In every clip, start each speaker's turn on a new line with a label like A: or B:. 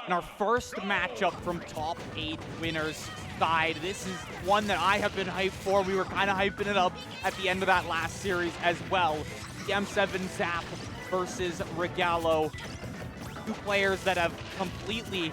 A: in our first matchup from top 8 winners side. This is one that I have been hyped for. We were kind of hyping it up at the end of that last series as well. The M7 Zap versus Regalo. Two players that have completely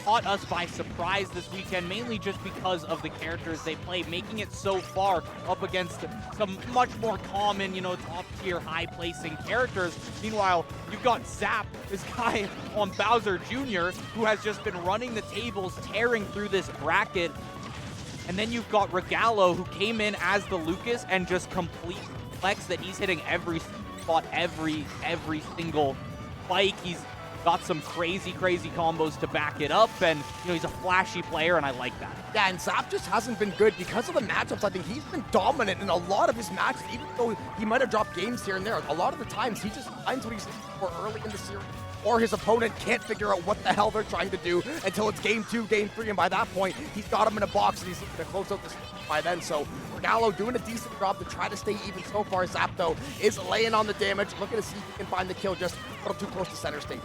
A: caught us by surprise this weekend, mainly just because of the characters they play, making it so far up against some much more common, top-tier, high-placing characters. Meanwhile, you've got Zap, this guy on Bowser Jr., who has just been running the tables, tearing through this bracket. And then you've got Regalo, who came in as the Lucas and just complete flex that he's hitting every spot, every single spike. He's got some crazy combos to back it up, and he's a flashy player, and I like that.
B: Yeah, and Zap just hasn't been good because of the matchups. I think he's been dominant in a lot of his matches, even though he might have dropped games here and there. A lot of the times, he just finds what he's looking for early in the series, or his opponent can't figure out what the hell they're trying to do until it's game 2, game 3, and by that point, he's got him in a box, and he's looking to close out this by then. So Regalo doing a decent job to try to stay even so far. Zap, though, is laying on the damage, looking to see if he can find the kill, just a little too close to center stage.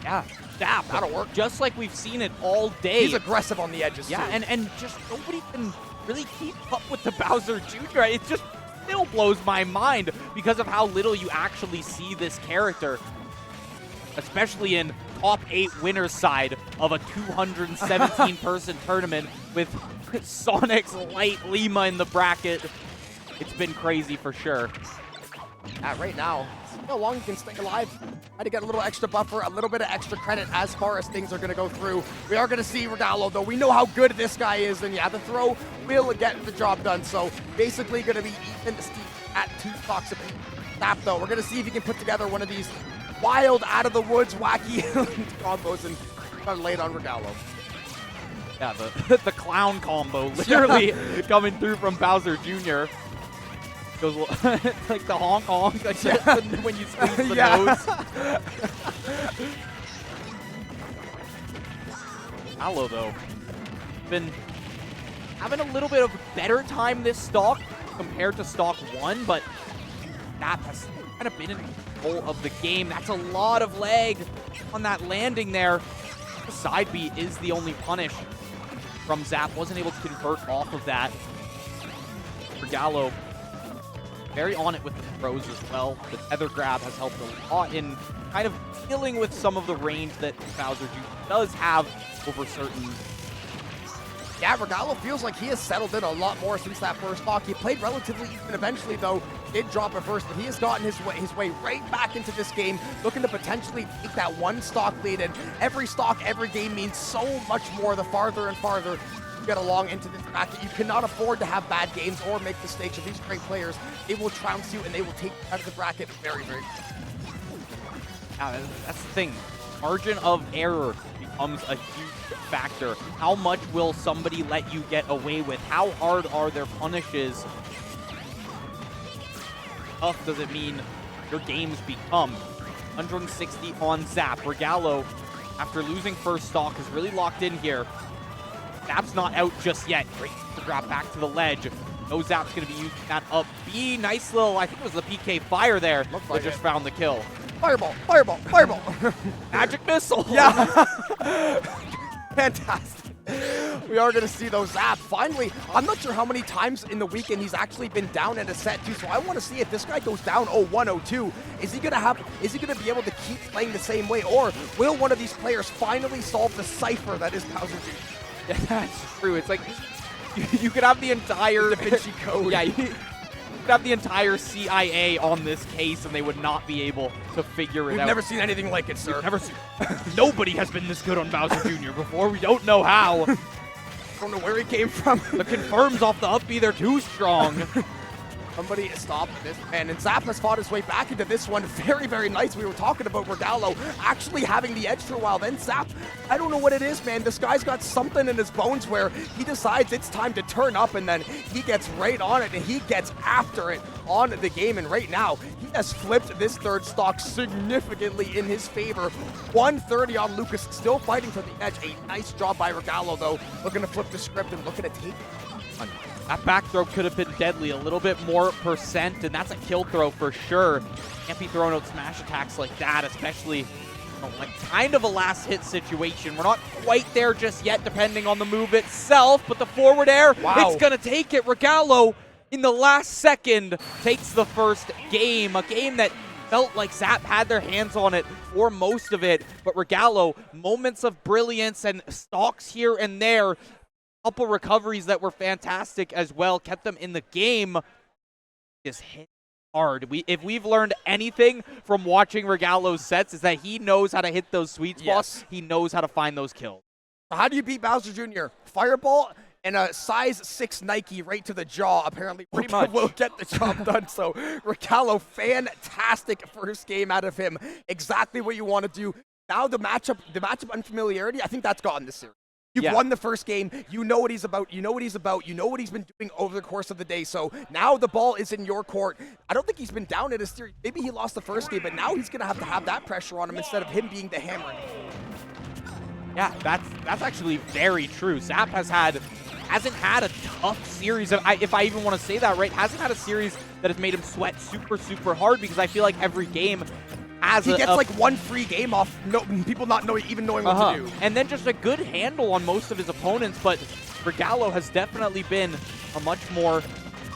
A: Yeah, Zap, that'll work. Just like we've seen it all day.
B: He's aggressive on the edges,
A: too. And just nobody can really keep up with the Bowser Jr. It just still blows my mind because of how little you actually see this character, especially in top 8 winners side of a 217-person tournament with Sonic's Light Lima in the bracket. It's been crazy for sure.
B: Right now, how long you can stay alive. Try to get a little extra buffer, a little bit of extra credit as far as things are going to go through. We are going to see Regalo, though. We know how good this guy is, and yeah, the throw will get the job done. So basically going to be even Steve at 2 stocks of Zap, though. We're going to see if he can put together one of these wild, out-of-the-woods, wacky combos and try to lay it on Regalo.
A: Yeah, the clown combo literally coming through from Bowser Jr. Goes like the honk honk, like when you squeeze the nose. Regalo, though, been having a little bit of better time this stock compared to stock 1, but that has kind of been in control of the game. That's a lot of lag on that landing there. The side B is the only punish from Zap. Wasn't able to convert off of that. Regalo very on it with the throws as well. The tether grab has helped a lot in kind of dealing with some of the range that Bowser Jr. does have over certain.
B: Yeah, Regalo feels like he has settled in a lot more since that first stock. He played relatively even eventually, though, did drop at first, but he has gotten his way right back into this game, looking to potentially take that 1 stock lead. And every stock, every game means so much more the farther and farther you get along into this bracket. You cannot afford to have bad games or make mistakes. Of these great players, they will trounce you and they will take you out of the bracket very quickly.
A: Yeah, that's the thing. Margin of error becomes a huge factor. How much will somebody let you get away with? How hard are their punishes? How tough does it mean your games become? 160 on Zap. Regalo, after losing first stock, is really locked in here. Zap's not out just yet. Great to drop back to the ledge. No Zap's going to be using that up B. Nice little, I think it was the PK fire there.
B: Looks like
A: just found the kill.
B: Fireball, fireball, fireball.
A: Magic missile.
B: Yeah. Fantastic. We are going to see those Zap. Finally, I'm not sure how many times in the weekend he's actually been down in a set too, so I want to see if this guy goes down 0-1, 0-2. Is he going to be able to keep playing the same way, or will one of these players finally solve the cipher that is Bowser Jr.?
A: Yeah, that's true. It's like you could have the entire
B: Da Vinci Code.
A: Yeah, you could have the entire CIA on this case, and they would not be able to figure it out.
B: We've never seen anything like it, sir.
A: We've never seen. Nobody has been this good on Bowser Jr. before. We don't know how.
B: Don't know where he came from.
A: The confirms off the up B, they're too strong.
B: Somebody stop this man, and Zap has fought his way back into this one. Very nice. We were talking about Regalo actually having the edge for a while. Then Zap, I don't know what it is, man. This guy's got something in his bones where he decides it's time to turn up, and then he gets right on it, and he gets after it on the game. And right now, he has flipped this third stock significantly in his favor. 130 on Lucas, still fighting for the edge. A nice job by Regalo, though, looking to flip the script and looking to take it.
A: That back throw could have been deadly. A little bit more percent, and that's a kill throw for sure. Can't be throwing out smash attacks like that, especially like kind of a last hit situation. We're not quite there just yet, depending on the move itself, but the forward air, it's gonna take it. Regalo, in the last second, takes the first game, a game that felt like Zap had their hands on it for most of it, but Regalo, moments of brilliance and stocks here and there, couple recoveries that were fantastic as well, kept them in the game. Just hit hard. If we've learned anything from watching Regalo's sets, is that he knows how to hit those sweet spots. Yes. He knows how to find those kills.
B: How do you beat Bowser Jr.? Fireball and a size 6 Nike right to the jaw, apparently pretty much will get the job done. So Regalo, fantastic first game out of him. Exactly what you want to do. Now the matchup unfamiliarity, I think that's gone this series. You've won the first game. You know what he's about. You know what he's about. You know what he's been doing over the course of the day. So now the ball is in your court. I don't think he's been down in his series. Maybe he lost the first game, but now he's going to have that pressure on him instead of him being the hammer.
A: Yeah, that's actually very true. Zap hasn't had a tough series. If I even want to say that right, hasn't had a series that has made him sweat super, super hard, because I feel like every game he gets like one free game off people not even knowing what to do. And then just a good handle on most of his opponents, but Regalo has definitely been a much more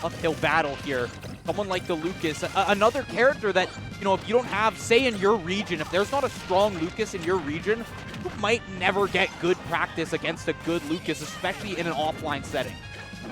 A: uphill battle here. Someone like the Lucas, another character that, if you don't have, say in your region, if there's not a strong Lucas in your region, you might never get good practice against a good Lucas, especially in an offline setting.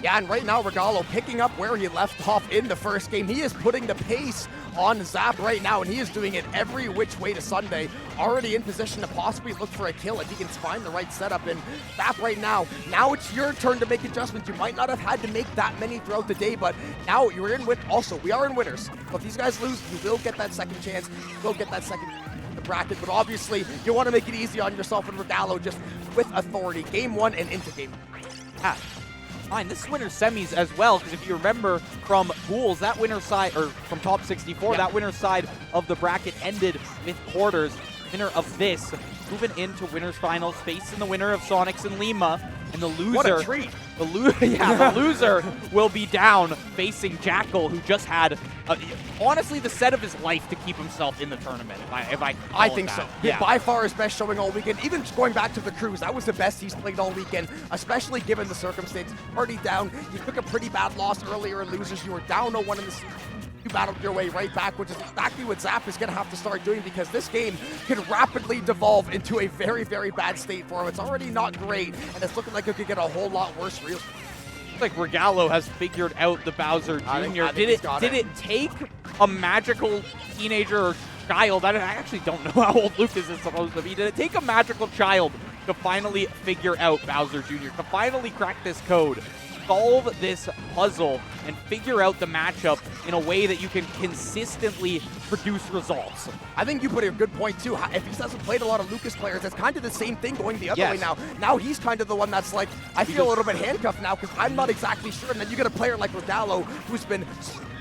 B: Yeah, and right now, Regalo picking up where he left off in the first game. He is putting the pace on Zap right now, and he is doing it every which way to Sunday. Already in position to possibly look for a kill if he can find the right setup. And Zap right now it's your turn to make adjustments. You might not have had to make that many throughout the day, but now you're in win. Also, we are in winners. So if these guys lose, you will get that second chance. You will get that second the bracket, but obviously you want to make it easy on yourself and Regalo just with authority. Game 1 and into game 3.
A: Yeah. Fine. This is winner semis as well, because if you remember from pools, that winner side, or from top 64, that winner side of the bracket ended with quarters. Winner of this moving into winners finals, facing the winner of Sonics and Lima, and the loser.
B: What a treat!
A: The loser will be down facing Jackal, who just had, honestly, the set of his life to keep himself in the tournament. I think so.
B: Yeah. By far his best showing all weekend. Even just going back to the cruise, that was the best he's played all weekend, especially given the circumstance. Already down. You took a pretty bad loss earlier in losers. You were down 0-1 in the series. You battled your way right back, which is exactly what Zap is going to have to start doing, because this game could rapidly devolve into a very, very bad state for him. It's already not great, and it's looking like it could get a whole lot worse real.
A: Looks like Regalo has figured out the Bowser Jr. Did it take a magical teenager or child? I actually don't know how old Lucas is supposed to be. Did it take a magical child to finally figure out Bowser Jr., to finally crack this code, solve this puzzle, and figure out the matchup in a way that you can consistently produce results?
B: I think you put a good point, too. If he hasn't played a lot of Lucas players, it's kind of the same thing going the other way now. Now he's kind of the one that's like, I feel a little bit handcuffed now because I'm not exactly sure. And then you get a player like Regalo who's been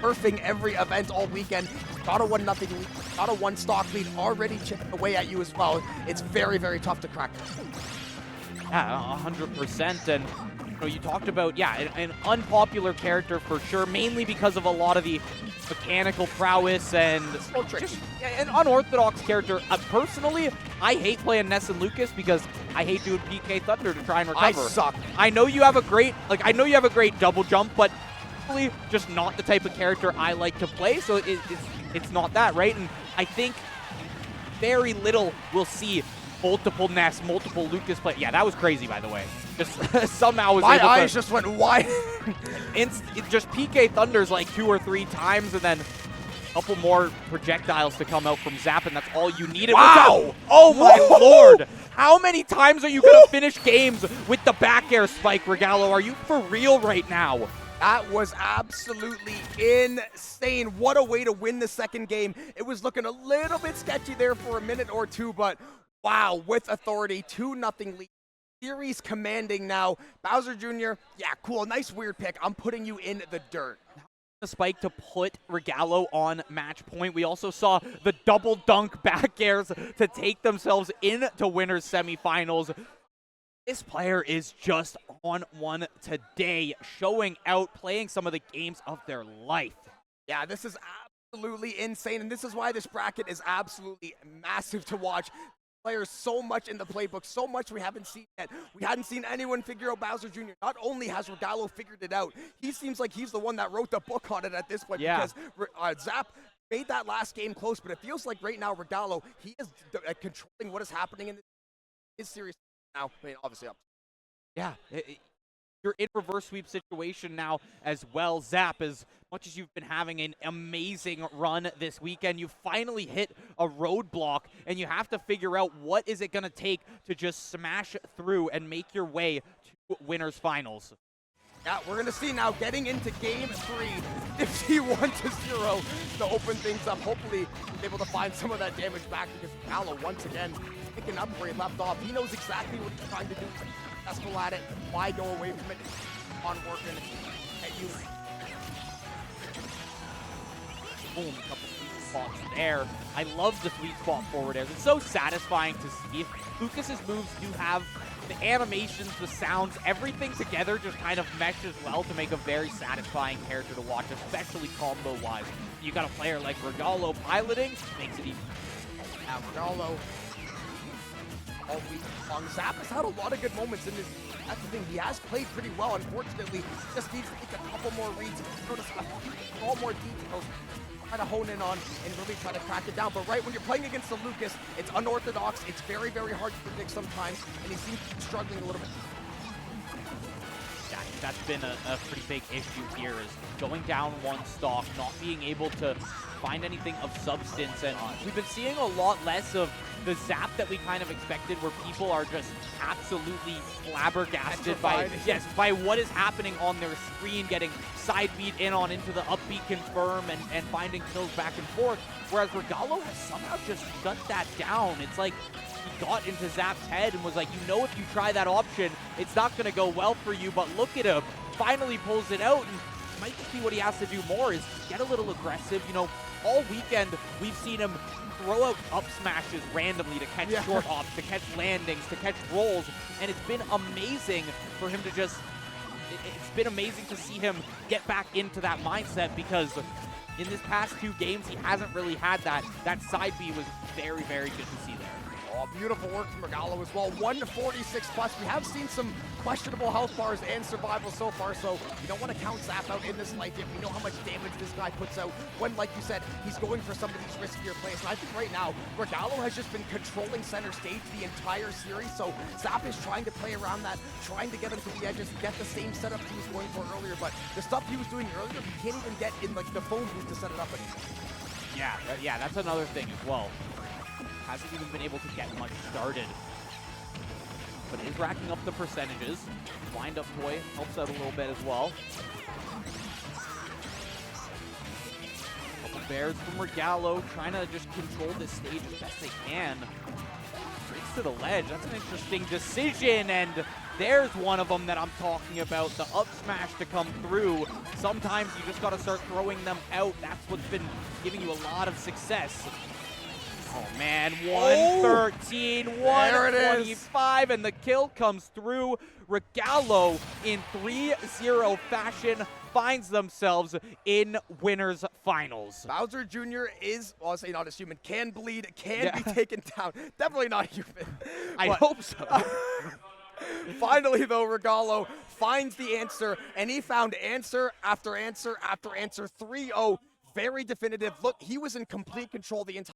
B: surfing every event all weekend. Got a 1-0 lead, got a 1 stock lead, already chipping away at you as well. It's very, very tough to crack.
A: Yeah, 100%. And you talked about, an unpopular character for sure, mainly because of a lot of the mechanical prowess and just an unorthodox character. Personally, I hate playing Ness and Lucas because I hate doing PK Thunder to try and recover.
B: I suck.
A: I know you have a great, double jump, but really just not the type of character I like to play, so it's not that, right? And I think very little we'll see multiple Ness, multiple Lucas play. Yeah, that was crazy, by the way. Just somehow was able to...
B: My eyes just went wide.
A: Just PK Thunders like 2 or 3 times, and then a couple more projectiles to come out from Zap, and that's all you needed.
B: Wow!
A: Oh my lord! How many times are you going to finish games with the back air spike, Regalo? Are you for real right now?
B: That was absolutely insane. What a way to win the second game. It was looking a little bit sketchy there for a minute or two, but wow, with authority, 2-0 lead. Series commanding now. Bowser Jr., yeah, cool. Nice weird pick. I'm putting you in the dirt.
A: The spike to put Regalo on match point. We also saw the double dunk back airs to take themselves into winners semifinals. This player is just on one today, showing out, playing some of the games of their life.
B: Yeah, this is absolutely insane, and this is why this bracket is absolutely massive to watch. players so much in the playbook, so much we haven't seen yet. We hadn't seen anyone figure out Bowser Jr. Not only has Regalo figured it out, he seems like he's the one that wrote the book on it at this point, because Zap made that last game close, but it feels like right now Regalo, he is controlling what is happening in his series now. I mean, obviously up.
A: Yeah, you're in reverse sweep situation now as well. Zap, as much as you've been having an amazing run this weekend, you finally hit a roadblock, and you have to figure out what is it going to take to just smash through and make your way to winners finals.
B: Yeah, we're going to see now getting into game 3, 51-0 to open things up. Hopefully, he's able to find some of that damage back, because Regalo, once again, picking up where he left off. He knows exactly what he's trying to do. Successful at it. Why go away from it? On working at you.
A: Boom, a couple sweet spots there. I love the sweet spot forward airs. It's so satisfying to see. Lucas's moves do have the animations, the sounds, everything together just kind of meshes well to make a very satisfying character to watch, especially combo-wise. You got a player like Regalo piloting, makes it even.
B: Now Regalo, all week long. Zap has had a lot of good moments in this. That's the thing. He has played pretty well. Unfortunately, just needs to take a couple more reads. Notice a lot more details. Try to hone in on and really try to crack it down. But right when you're playing against the Lucas, it's unorthodox. It's very, very hard to predict sometimes, and he seems to be struggling a little bit.
A: Yeah, that's been a pretty big issue here, is going down one stock, not being able to find anything of substance, and we've been seeing a lot less of the Zap that we kind of expected, where people are just absolutely flabbergasted by what is happening on their screen, getting side beat in on into the up B confirm and finding kills back and forth, whereas Regalo has somehow just shut that down. It's like he got into Zap's head and was like, you know, if you try that option, it's not going to go well for you, but look at him, finally pulls it out, and might just be what he has to do more, is get a little aggressive. You know, all weekend we've seen him throw out up smashes randomly to catch short ops, to catch landings, to catch rolls, and it's been amazing for him to just, it's been amazing to see him get back into that mindset, because in this past 2 games he hasn't really had that. That side B was very, very good to see there.
B: Oh, beautiful work from Regalo as well. 146 plus. We have seen some questionable health bars and survival so far, so you don't want to count Zap out in this life yet. We know how much damage this guy puts out when, like you said, he's going for some of these riskier plays. And I think right now, Regalo has just been controlling center stage the entire series, so Zap is trying to play around that, trying to get him to the edges, get the same setups he was going for earlier, but the stuff he was doing earlier, he can't even get in like the phone booth to set it up anymore.
A: Yeah, that's another thing as well. Hasn't even been able to get much started, but is racking up the percentages. Wind-up toy helps out a little bit as well. Couple bears from Regalo, trying to just control this stage as best they can. Straight to the ledge, that's an interesting decision, and there's one of them that I'm talking about, the up smash to come through. Sometimes you just gotta start throwing them out. That's what's been giving you a lot of success. Oh man, 113, 125, and the kill comes through. Regalo in 3-0 fashion finds themselves in winners finals.
B: Bowser Jr. is, well, I'll say not as human, can bleed, can be taken down. Definitely not human.
A: I hope so.
B: Finally, though, Regalo finds the answer, and he found answer after answer after answer. 3-0, very definitive. Look, he was in complete control the entire